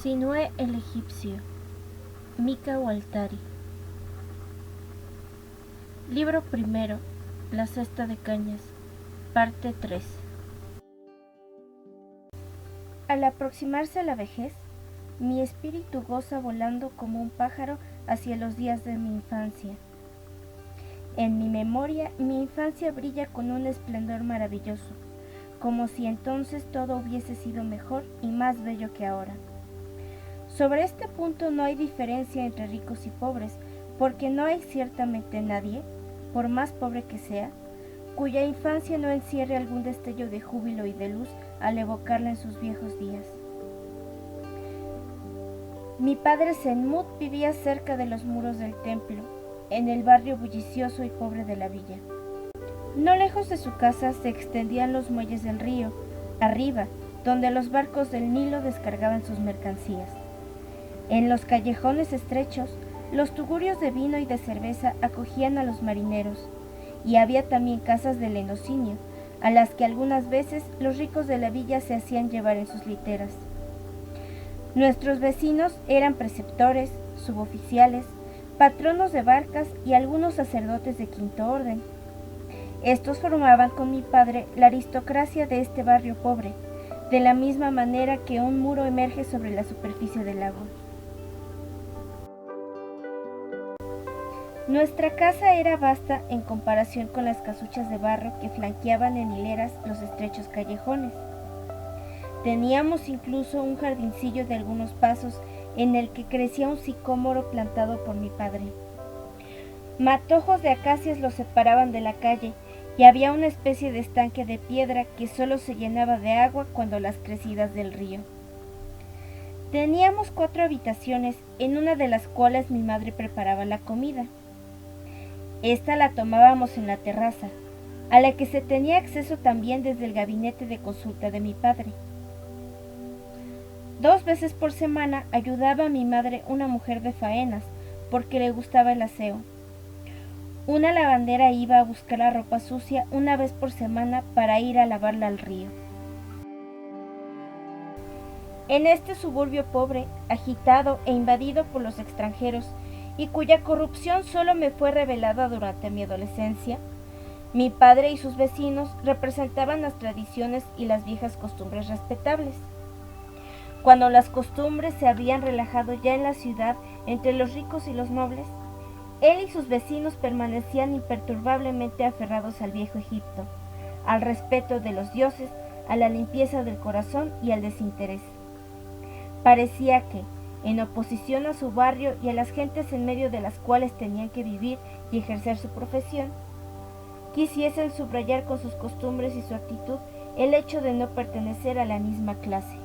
Sinué el egipcio, Mica Waltari. Libro primero, La cesta de cañas, parte 3. Al aproximarse la vejez, mi espíritu goza volando como un pájaro hacia los días de mi infancia. En mi memoria, mi infancia brilla con un esplendor maravilloso, como si entonces todo hubiese sido mejor y más bello que ahora. Sobre este punto no hay diferencia entre ricos y pobres, porque no hay ciertamente nadie, por más pobre que sea, cuya infancia no encierre algún destello de júbilo y de luz al evocarla en sus viejos días. Mi padre Senmut vivía cerca de los muros del templo, en el barrio bullicioso y pobre de la villa. No lejos de su casa se extendían los muelles del río, arriba, donde los barcos del Nilo descargaban sus mercancías. En los callejones estrechos, los tugurios de vino y de cerveza acogían a los marineros, y había también casas de lenocinio, a las que algunas veces los ricos de la villa se hacían llevar en sus literas. Nuestros vecinos eran preceptores, suboficiales, patronos de barcas y algunos sacerdotes de quinto orden. Estos formaban con mi padre la aristocracia de este barrio pobre, de la misma manera que un muro emerge sobre la superficie del lago. Nuestra casa era vasta en comparación con las casuchas de barro que flanqueaban en hileras los estrechos callejones. Teníamos incluso un jardincillo de algunos pasos en el que crecía un sicómoro plantado por mi padre. Matojos de acacias lo separaban de la calle y había una especie de estanque de piedra que solo se llenaba de agua cuando las crecidas del río. Teníamos 4 habitaciones, en una de las cuales mi madre preparaba la comida. Esta la tomábamos en la terraza, a la que se tenía acceso también desde el gabinete de consulta de mi padre. 2 veces por semana ayudaba a mi madre una mujer de faenas, porque le gustaba el aseo. Una lavandera iba a buscar la ropa sucia una vez por semana para ir a lavarla al río. En este suburbio pobre, agitado e invadido por los extranjeros, y cuya corrupción solo me fue revelada durante mi adolescencia, mi padre y sus vecinos representaban las tradiciones y las viejas costumbres respetables. Cuando las costumbres se habían relajado ya en la ciudad entre los ricos y los nobles, él y sus vecinos permanecían imperturbablemente aferrados al viejo Egipto, al respeto de los dioses, a la limpieza del corazón y al desinterés. Parecía que, en oposición a su barrio y a las gentes en medio de las cuales tenían que vivir y ejercer su profesión, quisiesen subrayar con sus costumbres y su actitud el hecho de no pertenecer a la misma clase.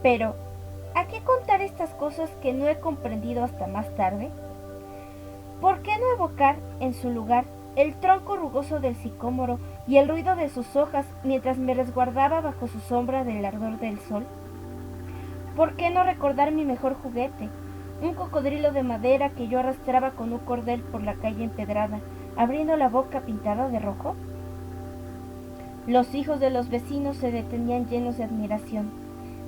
Pero, ¿a qué contar estas cosas que no he comprendido hasta más tarde? ¿Por qué no evocar, en su lugar, el tronco rugoso del sicómoro y el ruido de sus hojas mientras me resguardaba bajo su sombra del ardor del sol? ¿Por qué no recordar mi mejor juguete, un cocodrilo de madera que yo arrastraba con un cordel por la calle empedrada, abriendo la boca pintada de rojo? Los hijos de los vecinos se detenían llenos de admiración.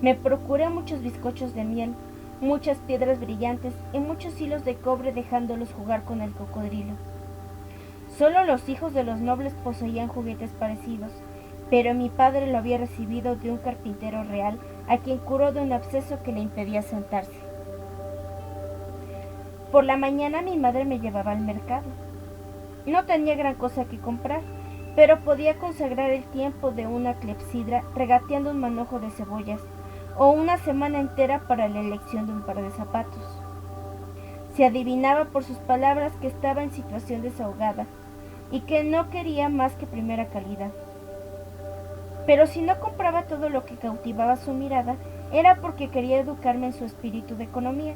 Me procuré muchos bizcochos de miel, muchas piedras brillantes y muchos hilos de cobre dejándolos jugar con el cocodrilo. Solo los hijos de los nobles poseían juguetes parecidos, pero mi padre lo había recibido de un carpintero real a quien curó de un absceso que le impedía sentarse. Por la mañana mi madre me llevaba al mercado. No tenía gran cosa que comprar, pero podía consagrar el tiempo de una clepsidra regateando un manojo de cebollas, o una semana entera para la elección de un par de zapatos. Se adivinaba por sus palabras que estaba en situación desahogada y que no quería más que primera calidad. Pero si no compraba todo lo que cautivaba su mirada, era porque quería educarme en su espíritu de economía.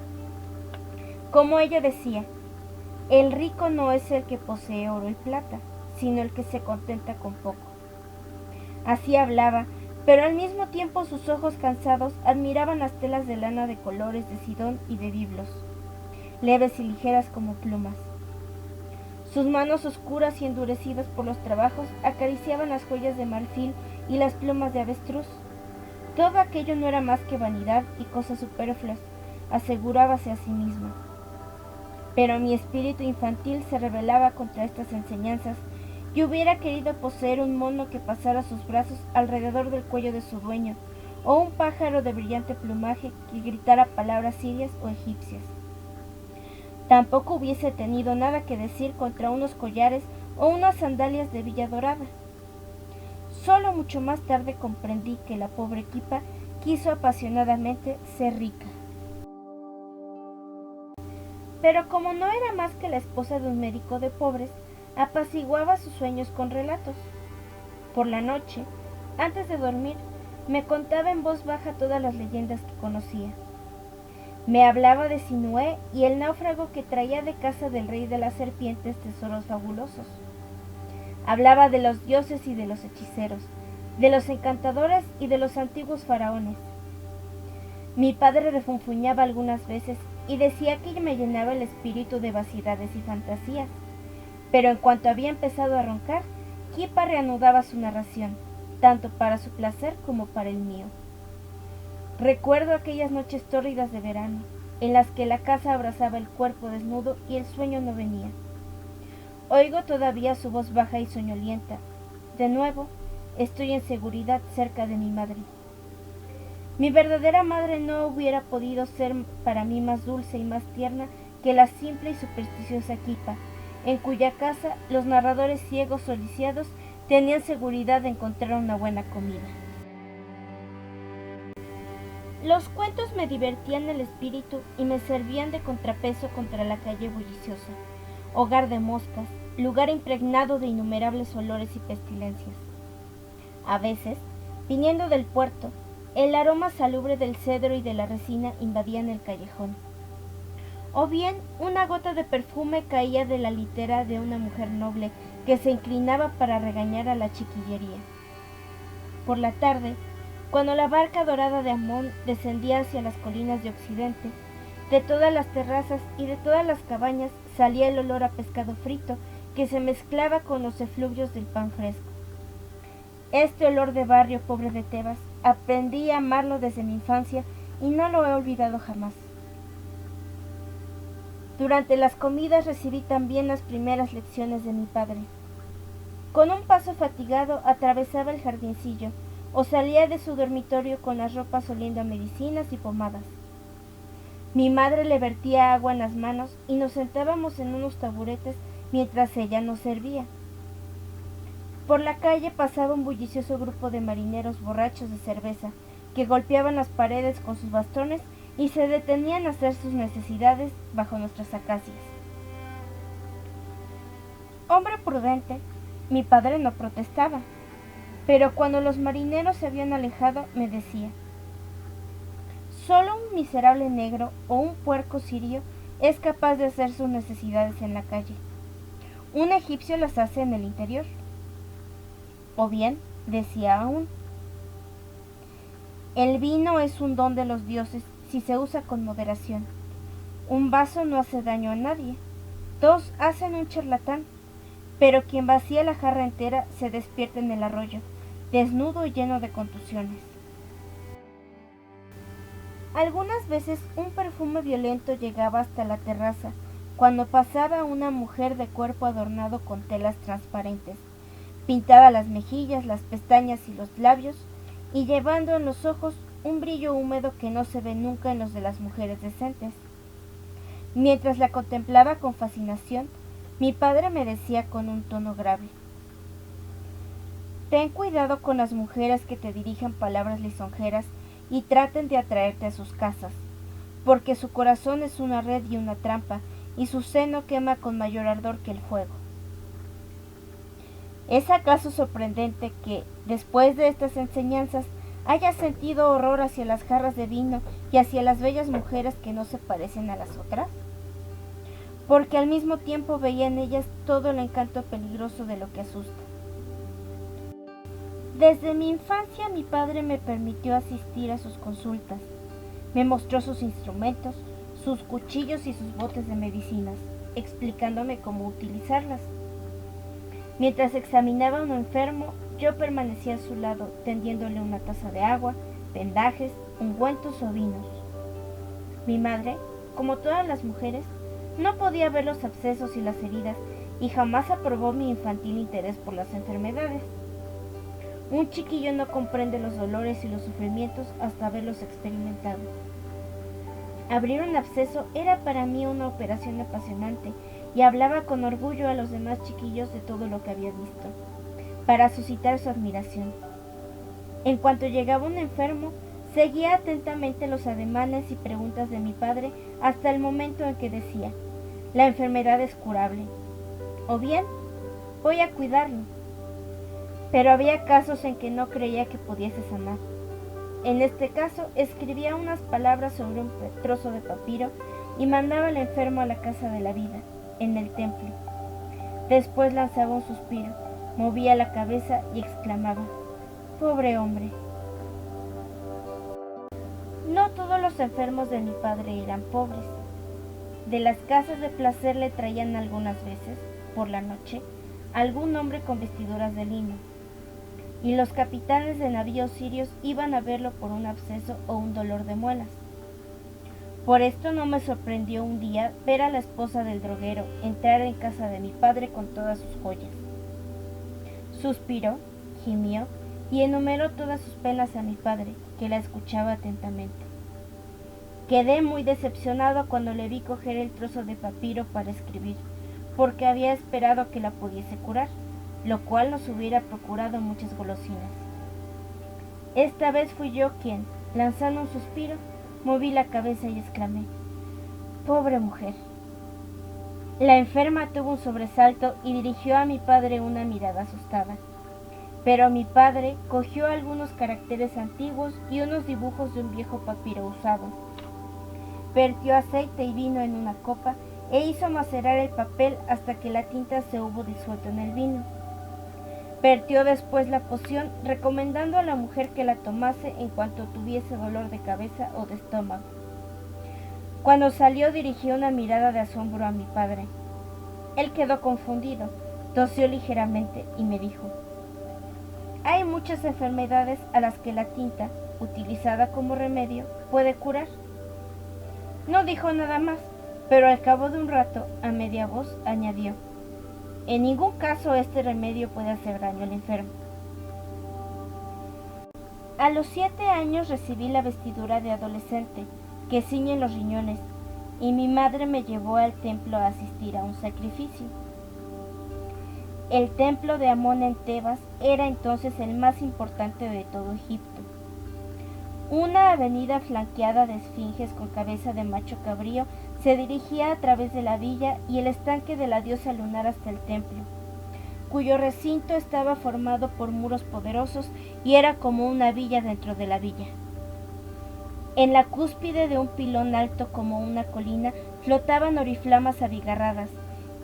Como ella decía, el rico no es el que posee oro y plata, sino el que se contenta con poco. Así hablaba, pero al mismo tiempo sus ojos cansados admiraban las telas de lana de colores de Sidón y de Biblos, leves y ligeras como plumas. Sus manos oscuras y endurecidas por los trabajos acariciaban las joyas de marfil y las plumas de avestruz. Todo aquello no era más que vanidad y cosas superfluas, asegurábase a sí misma. Pero mi espíritu infantil se rebelaba contra estas enseñanzas y hubiera querido poseer un mono que pasara sus brazos alrededor del cuello de su dueño, o un pájaro de brillante plumaje que gritara palabras sirias o egipcias. Tampoco hubiese tenido nada que decir contra unos collares o unas sandalias de Villa Dorada. Solo mucho más tarde comprendí que la pobre Kipa quiso apasionadamente ser rica. Pero como no era más que la esposa de un médico de pobres, apaciguaba sus sueños con relatos. Por la noche, antes de dormir, me contaba en voz baja todas las leyendas que conocía. Me hablaba de Sinué y el náufrago que traía de casa del rey de las serpientes tesoros fabulosos. Hablaba de los dioses y de los hechiceros, de los encantadores y de los antiguos faraones. Mi padre refunfuñaba algunas veces y decía que me llenaba el espíritu de vaciedades y fantasías, pero en cuanto había empezado a roncar, Kipa reanudaba su narración, tanto para su placer como para el mío. Recuerdo aquellas noches tórridas de verano, en las que la casa abrazaba el cuerpo desnudo y el sueño no venía. Oigo todavía su voz baja y soñolienta. De nuevo, estoy en seguridad cerca de mi madre. Mi verdadera madre no hubiera podido ser para mí más dulce y más tierna que la simple y supersticiosa Kipa, en cuya casa los narradores ciegos o lisiados tenían seguridad de encontrar una buena comida. Los cuentos me divertían el espíritu y me servían de contrapeso contra la calle bulliciosa, hogar de moscas, lugar impregnado de innumerables olores y pestilencias. A veces, viniendo del puerto, el aroma salubre del cedro y de la resina invadían el callejón. O bien, una gota de perfume caía de la litera de una mujer noble que se inclinaba para regañar a la chiquillería. Por la tarde, cuando la barca dorada de Amón descendía hacia las colinas de Occidente, de todas las terrazas y de todas las cabañas salía el olor a pescado frito que se mezclaba con los efluvios del pan fresco. Este olor de barrio pobre de Tebas, aprendí a amarlo desde mi infancia y no lo he olvidado jamás. Durante las comidas recibí también las primeras lecciones de mi padre. Con un paso fatigado atravesaba el jardincillo, o salía de su dormitorio con las ropas oliendo a medicinas y pomadas. Mi madre le vertía agua en las manos y nos sentábamos en unos taburetes mientras ella nos servía. Por la calle pasaba un bullicioso grupo de marineros borrachos de cerveza que golpeaban las paredes con sus bastones y se detenían a hacer sus necesidades bajo nuestras acacias. Hombre prudente, mi padre no protestaba. Pero cuando los marineros se habían alejado, me decía: solo un miserable negro o un puerco sirio es capaz de hacer sus necesidades en la calle. Un egipcio las hace en el interior. O bien, decía aún, el vino es un don de los dioses si se usa con moderación. Un vaso no hace daño a nadie. Dos hacen un charlatán. Pero quien vacía la jarra entera se despierta en el arroyo, desnudo y lleno de contusiones. Algunas veces un perfume violento llegaba hasta la terraza, cuando pasaba una mujer de cuerpo adornado con telas transparentes, pintada las mejillas, las pestañas y los labios, y llevando en los ojos un brillo húmedo que no se ve nunca en los de las mujeres decentes. Mientras la contemplaba con fascinación, mi padre me decía con un tono grave: ten cuidado con las mujeres que te dirijan palabras lisonjeras y traten de atraerte a sus casas, porque su corazón es una red y una trampa, y su seno quema con mayor ardor que el fuego. ¿Es acaso sorprendente que, después de estas enseñanzas, haya sentido horror hacia las jarras de vino y hacia las bellas mujeres que no se parecen a las otras? Porque al mismo tiempo veía en ellas todo el encanto peligroso de lo que asusta. Desde mi infancia mi padre me permitió asistir a sus consultas. Me mostró sus instrumentos, sus cuchillos y sus botes de medicinas, explicándome cómo utilizarlas. Mientras examinaba a un enfermo, yo permanecía a su lado, tendiéndole una taza de agua, vendajes, ungüentos o vinos. Mi madre, como todas las mujeres, no podía ver los abscesos y las heridas y jamás aprobó mi infantil interés por las enfermedades. Un chiquillo no comprende los dolores y los sufrimientos hasta haberlos experimentado. Abrir un absceso era para mí una operación apasionante y hablaba con orgullo a los demás chiquillos de todo lo que había visto, para suscitar su admiración. En cuanto llegaba un enfermo, seguía atentamente los ademanes y preguntas de mi padre hasta el momento en que decía: la enfermedad es curable, o bien, voy a cuidarlo. Pero había casos en que no creía que pudiese sanar. En este caso, escribía unas palabras sobre un trozo de papiro y mandaba al enfermo a la casa de la vida, en el templo. Después lanzaba un suspiro, movía la cabeza y exclamaba: pobre hombre. No todos los enfermos de mi padre eran pobres. De las casas de placer le traían algunas veces, por la noche, algún hombre con vestiduras de lino, y los capitanes de navíos sirios iban a verlo por un absceso o un dolor de muelas. Por esto no me sorprendió un día ver a la esposa del droguero entrar en casa de mi padre con todas sus joyas. Suspiró, gimió y enumeró todas sus penas a mi padre, que la escuchaba atentamente. Quedé muy decepcionado cuando le vi coger el trozo de papiro para escribir, porque había esperado que la pudiese curar, lo cual nos hubiera procurado muchas golosinas. Esta vez fui yo quien, lanzando un suspiro, moví la cabeza y exclamé: pobre mujer. La enferma tuvo un sobresalto y dirigió a mi padre una mirada asustada. Pero mi padre cogió algunos caracteres antiguos y unos dibujos de un viejo papiro usado. Vertió aceite y vino en una copa e hizo macerar el papel hasta que la tinta se hubo disuelto en el vino. Vertió después la poción, recomendando a la mujer que la tomase en cuanto tuviese dolor de cabeza o de estómago. Cuando salió dirigió una mirada de asombro a mi padre. Él quedó confundido, tosió ligeramente y me dijo: hay muchas enfermedades a las que la tinta, utilizada como remedio, puede curar. No dijo nada más, pero al cabo de un rato, a media voz, añadió: en ningún caso este remedio puede hacer daño al enfermo. A los 7 años recibí la vestidura de adolescente, que ciñe los riñones, y mi madre me llevó al templo a asistir a un sacrificio. El templo de Amón en Tebas era entonces el más importante de todo Egipto. Una avenida flanqueada de esfinges con cabeza de macho cabrío se dirigía a través de la villa y el estanque de la diosa lunar hasta el templo, cuyo recinto estaba formado por muros poderosos y era como una villa dentro de la villa. En la cúspide de un pilón alto como una colina flotaban oriflamas abigarradas,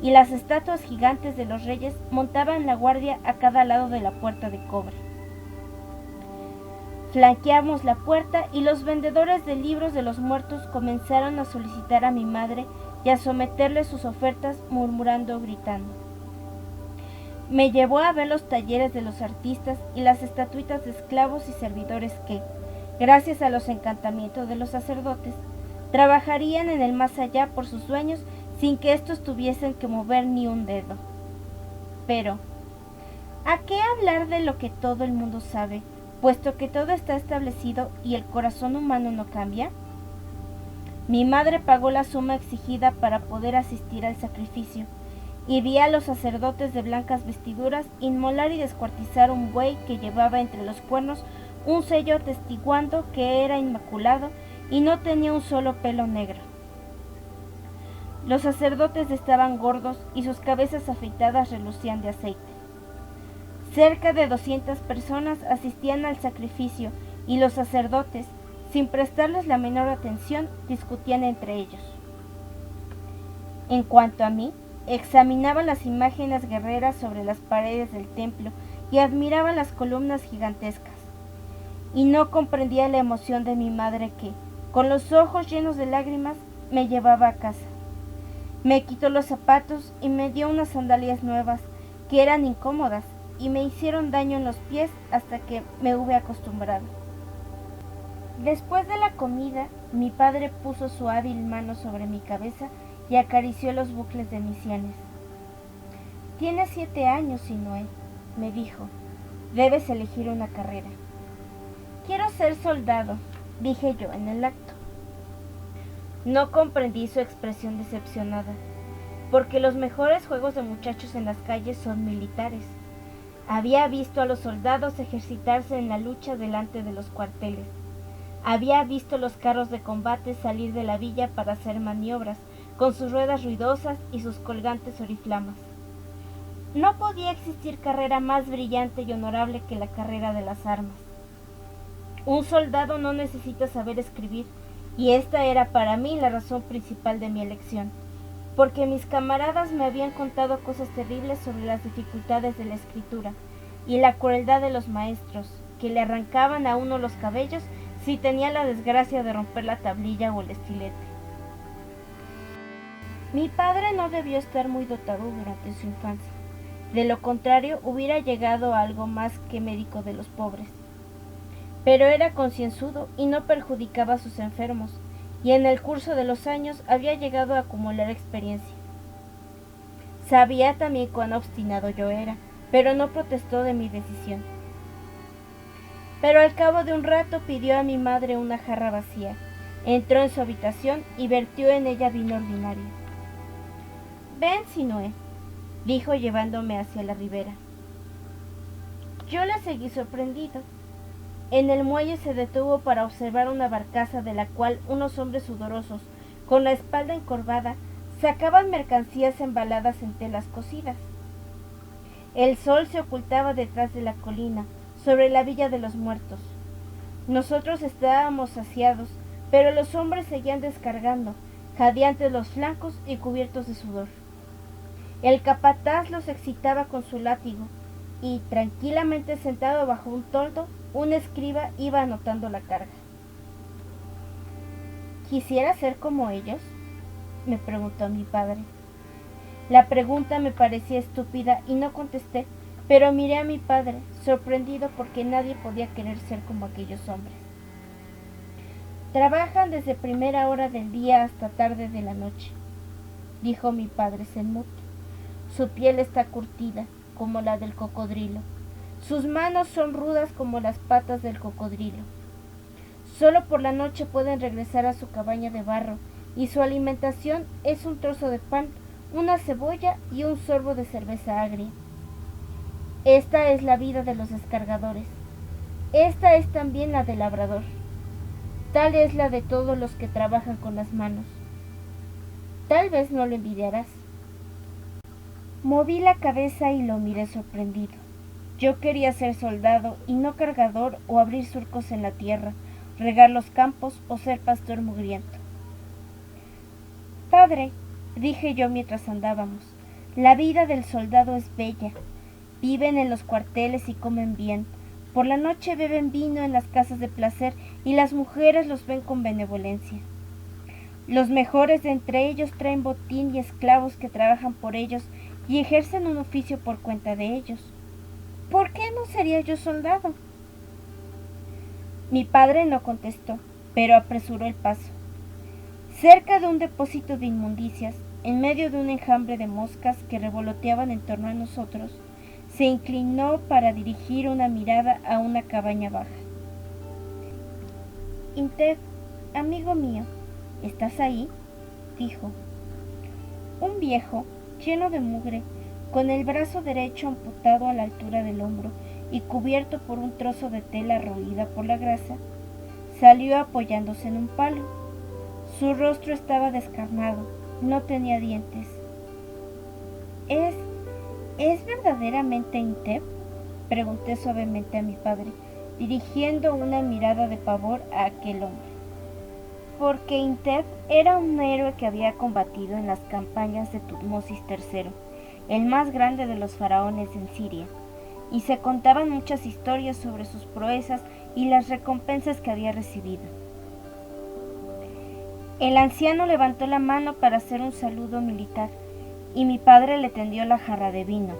y las estatuas gigantes de los reyes montaban la guardia a cada lado de la puerta de cobre. Flanqueamos la puerta y los vendedores de libros de los muertos comenzaron a solicitar a mi madre y a someterle sus ofertas murmurando o gritando. Me llevó a ver los talleres de los artistas y las estatuitas de esclavos y servidores que, gracias a los encantamientos de los sacerdotes, trabajarían en el más allá por sus dueños sin que éstos tuviesen que mover ni un dedo. Pero, ¿a qué hablar de lo que todo el mundo sabe, puesto que todo está establecido y el corazón humano no cambia? Mi madre pagó la suma exigida para poder asistir al sacrificio, y vi a los sacerdotes de blancas vestiduras inmolar y descuartizar un buey que llevaba entre los cuernos un sello atestiguando que era inmaculado y no tenía un solo pelo negro. Los sacerdotes estaban gordos y sus cabezas afeitadas relucían de aceite. Cerca de 200 personas asistían al sacrificio y los sacerdotes, sin prestarles la menor atención, discutían entre ellos. En cuanto a mí, examinaba las imágenes guerreras sobre las paredes del templo y admiraba las columnas gigantescas. Y no comprendía la emoción de mi madre que, con los ojos llenos de lágrimas, me llevaba a casa. Me quitó los zapatos y me dio unas sandalias nuevas, que eran incómodas, y me hicieron daño en los pies hasta que me hube acostumbrado. Después de la comida, mi padre puso su hábil mano sobre mi cabeza y acarició los bucles de mis sienes. «Tienes 7 años, Sinue», me dijo. «Debes elegir una carrera». «Quiero ser soldado», dije yo en el acto. No comprendí su expresión decepcionada, porque los mejores juegos de muchachos en las calles son militares. Había visto a los soldados ejercitarse en la lucha delante de los cuarteles. Había visto los carros de combate salir de la villa para hacer maniobras, con sus ruedas ruidosas y sus colgantes oriflamas. No podía existir carrera más brillante y honorable que la carrera de las armas. Un soldado no necesita saber escribir, y esta era para mí la razón principal de mi elección, porque mis camaradas me habían contado cosas terribles sobre las dificultades de la escritura y la crueldad de los maestros, que le arrancaban a uno los cabellos si tenía la desgracia de romper la tablilla o el estilete. Mi padre no debió estar muy dotado durante su infancia. De lo contrario, hubiera llegado a algo más que médico de los pobres. Pero era concienzudo y no perjudicaba a sus enfermos, y en el curso de los años había llegado a acumular experiencia. Sabía también cuán obstinado yo era, pero no protestó de mi decisión. Pero al cabo de un rato pidió a mi madre una jarra vacía, entró en su habitación y vertió en ella vino ordinario. «Ven, Sinue», dijo llevándome hacia la ribera. Yo la seguí sorprendido. En el muelle se detuvo para observar una barcaza de la cual unos hombres sudorosos, con la espalda encorvada, sacaban mercancías embaladas en telas cosidas. El sol se ocultaba detrás de la colina, sobre la villa de los muertos. Nosotros estábamos saciados, pero los hombres seguían descargando, jadeantes los flancos y cubiertos de sudor. El capataz los excitaba con su látigo, y, tranquilamente sentado bajo un toldo, un escriba iba anotando la carga. «¿Quisiera ser como ellos?», me preguntó mi padre. La pregunta me parecía estúpida y no contesté, pero miré a mi padre, sorprendido porque nadie podía querer ser como aquellos hombres. «Trabajan desde primera hora del día hasta tarde de la noche», dijo mi padre Senmut. «Su piel está curtida, como la del cocodrilo. Sus manos son rudas como las patas del cocodrilo. Solo por la noche pueden regresar a su cabaña de barro, y su alimentación es un trozo de pan, una cebolla y un sorbo de cerveza agria. Esta es la vida de los descargadores. Esta es también la del labrador. Tal es la de todos los que trabajan con las manos. Tal vez no lo envidiarás». Moví la cabeza y lo miré sorprendido. Yo quería ser soldado y no cargador o abrir surcos en la tierra, regar los campos o ser pastor mugriento. «Padre», dije yo mientras andábamos, «la vida del soldado es bella. Viven en los cuarteles y comen bien. Por la noche beben vino en las casas de placer y las mujeres los ven con benevolencia. Los mejores de entre ellos traen botín y esclavos que trabajan por ellos y ejercen un oficio por cuenta de ellos. ¿Por qué no sería yo soldado?». Mi padre no contestó, pero apresuró el paso. Cerca de un depósito de inmundicias, en medio de un enjambre de moscas que revoloteaban en torno a nosotros, se inclinó para dirigir una mirada a una cabaña baja. «Intef, amigo mío, ¿estás ahí?», dijo. Un viejo, lleno de mugre, con el brazo derecho amputado a la altura del hombro y cubierto por un trozo de tela roída por la grasa, salió apoyándose en un palo. Su rostro estaba descarnado, no tenía dientes. ¿Es verdaderamente Intef?», pregunté suavemente a mi padre, dirigiendo una mirada de pavor a aquel hombre. Porque Intef era un héroe que había combatido en las campañas de Tutmosis III, el más grande de los faraones en Siria, y se contaban muchas historias sobre sus proezas y las recompensas que había recibido. El anciano levantó la mano para hacer un saludo militar, y mi padre le tendió la jarra de vino.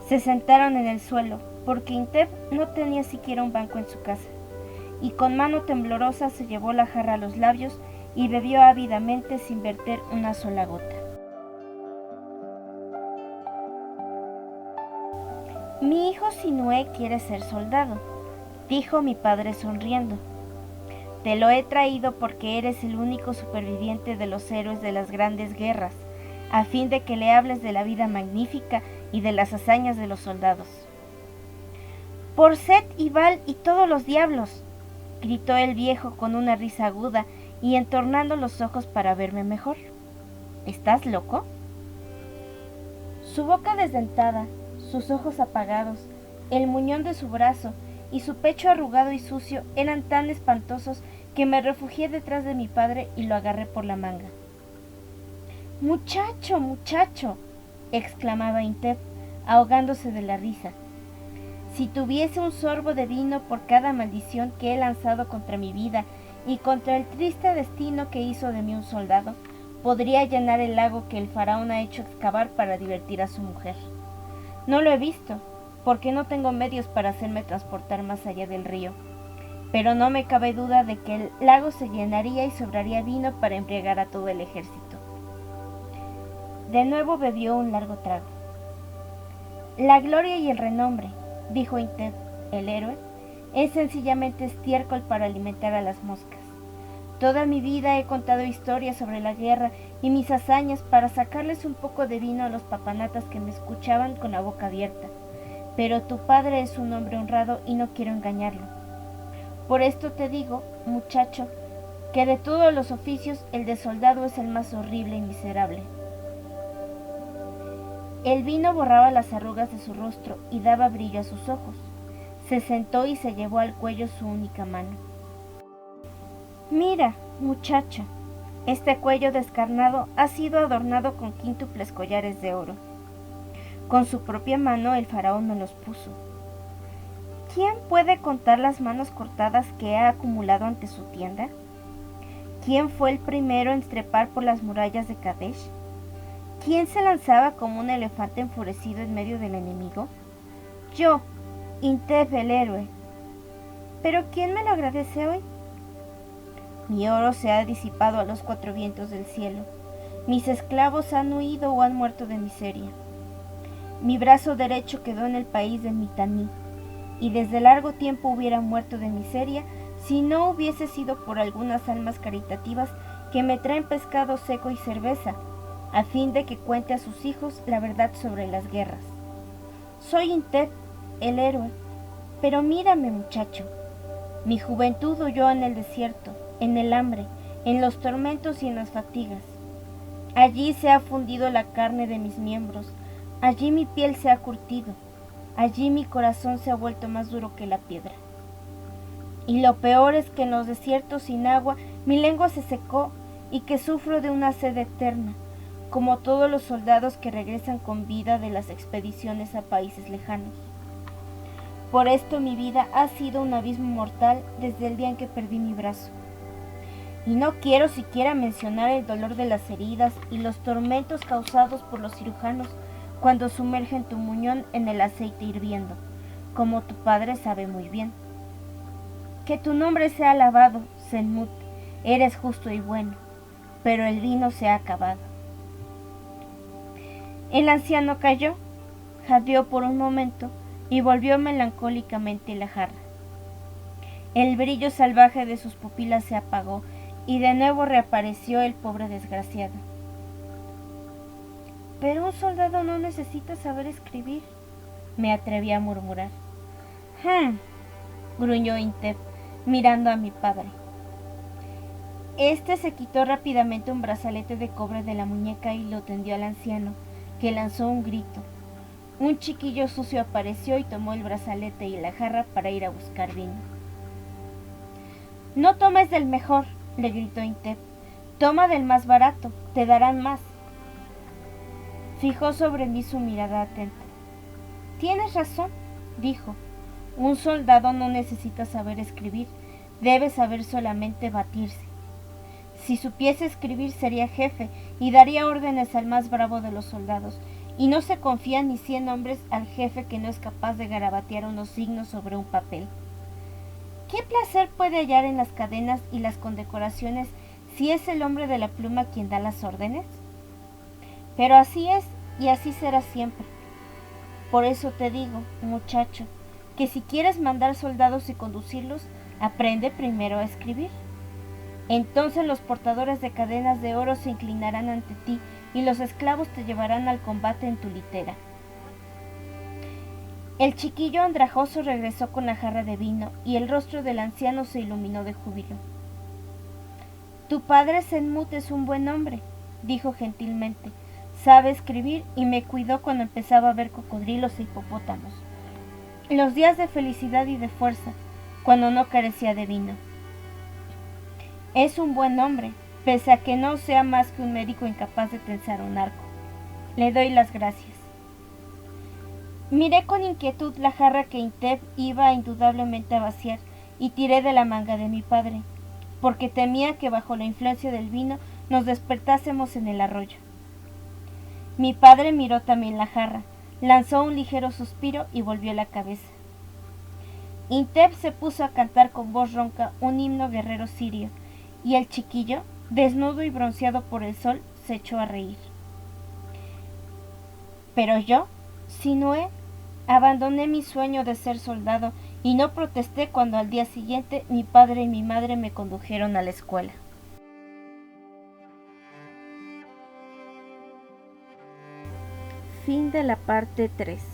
Se sentaron en el suelo, porque Intef no tenía siquiera un banco en su casa, y con mano temblorosa se llevó la jarra a los labios y bebió ávidamente sin verter una sola gota. Mi hijo Sinué quiere ser soldado, dijo mi padre sonriendo. Te lo he traído porque eres el único superviviente de los héroes de las grandes guerras, a fin de que le hables de la vida magnífica y de las hazañas de los soldados. Por Set y Val y todos los diablos, gritó el viejo con una risa aguda y entornando los ojos para verme mejor. ¿Estás loco? Su boca desdentada, sus ojos apagados, el muñón de su brazo y su pecho arrugado y sucio eran tan espantosos que me refugié detrás de mi padre y lo agarré por la manga. ¡Muchacho, muchacho!, exclamaba Intef, ahogándose de la risa. Si tuviese un sorbo de vino por cada maldición que he lanzado contra mi vida y contra el triste destino que hizo de mí un soldado, podría llenar el lago que el faraón ha hecho excavar para divertir a su mujer. No lo he visto, porque no tengo medios para hacerme transportar más allá del río, pero no me cabe duda de que el lago se llenaría y sobraría vino para embriagar a todo el ejército. De nuevo bebió un largo trago. La gloria y el renombre, dijo Intef, el héroe, es sencillamente estiércol para alimentar a las moscas. Toda mi vida he contado historias sobre la guerra y mis hazañas para sacarles un poco de vino a los papanatas que me escuchaban con la boca abierta. Pero tu padre es un hombre honrado y no quiero engañarlo. Por esto te digo, muchacho, que de todos los oficios el de soldado es el más horrible y miserable. El vino borraba las arrugas de su rostro y daba brillo a sus ojos. Se sentó y se llevó al cuello su única mano. Mira, muchacho, este cuello descarnado ha sido adornado con quíntuples collares de oro. Con su propia mano el faraón me los puso. ¿Quién puede contar las manos cortadas que ha acumulado ante su tienda? ¿Quién fue el primero en trepar por las murallas de Kadesh? ¿Quién se lanzaba como un elefante enfurecido en medio del enemigo? Yo, Intef el héroe. ¿Pero quién me lo agradece hoy? Mi oro se ha disipado a los cuatro vientos del cielo. Mis esclavos han huido o han muerto de miseria. Mi brazo derecho quedó en el país de Mitaní, y desde largo tiempo hubiera muerto de miseria si no hubiese sido por algunas almas caritativas que me traen pescado seco y cerveza, a fin de que cuente a sus hijos la verdad sobre las guerras. Soy Intef, el héroe, pero mírame, muchacho. Mi juventud huyó en el desierto, en el hambre, en los tormentos y en las fatigas. Allí se ha fundido la carne de mis miembros, allí mi piel se ha curtido, allí mi corazón se ha vuelto más duro que la piedra. Y lo peor es que en los desiertos sin agua mi lengua se secó y que sufro de una sed eterna, como todos los soldados que regresan con vida de las expediciones a países lejanos. Por esto mi vida ha sido un abismo mortal desde el día en que perdí mi brazo. Y no quiero siquiera mencionar el dolor de las heridas y los tormentos causados por los cirujanos cuando sumergen tu muñón en el aceite hirviendo, como tu padre sabe muy bien. Que tu nombre sea alabado, Senmut, eres justo y bueno, pero el vino se ha acabado. El anciano calló, jadeó por un momento y volvió melancólicamente la jarra. El brillo salvaje de sus pupilas se apagó y de nuevo reapareció el pobre desgraciado. Pero un soldado no necesita saber escribir, me atreví a murmurar. Gruñó Intef, mirando a mi padre. Este se quitó rápidamente un brazalete de cobre de la muñeca y lo tendió al anciano, que lanzó un grito. Un chiquillo sucio apareció y tomó el brazalete y la jarra para ir a buscar vino. No tomes del mejor, le gritó Intef. Toma del más barato, te darán más. Fijó sobre mí su mirada atenta. Tienes razón, dijo. Un soldado no necesita saber escribir, debe saber solamente batirse. Si supiese escribir sería jefe y daría órdenes al más bravo de los soldados, y no se confían ni 100 hombres al jefe que no es capaz de garabatear unos signos sobre un papel. ¿Qué placer puede hallar en las cadenas y las condecoraciones si es el hombre de la pluma quien da las órdenes? Pero así es y así será siempre. Por eso te digo, muchacho, que si quieres mandar soldados y conducirlos, aprende primero a escribir. Entonces los portadores de cadenas de oro se inclinarán ante ti y los esclavos te llevarán al combate en tu litera. El chiquillo andrajoso regresó con la jarra de vino y el rostro del anciano se iluminó de júbilo. Tu padre Senmut es un buen hombre, dijo gentilmente. Sabe escribir y me cuidó cuando empezaba a ver cocodrilos e hipopótamos. Los días de felicidad y de fuerza, cuando no carecía de vino. Es un buen hombre, pese a que no sea más que un médico incapaz de tensar un arco. Le doy las gracias. Miré con inquietud la jarra que Intef iba indudablemente a vaciar y tiré de la manga de mi padre, porque temía que bajo la influencia del vino nos despertásemos en el arroyo. Mi padre miró también la jarra, lanzó un ligero suspiro y volvió la cabeza. Intef se puso a cantar con voz ronca un himno guerrero sirio, y el chiquillo, desnudo y bronceado por el sol, se echó a reír. Pero yo, Sinué, abandoné mi sueño de ser soldado y no protesté cuando al día siguiente mi padre y mi madre me condujeron a la escuela. Fin de la parte 3.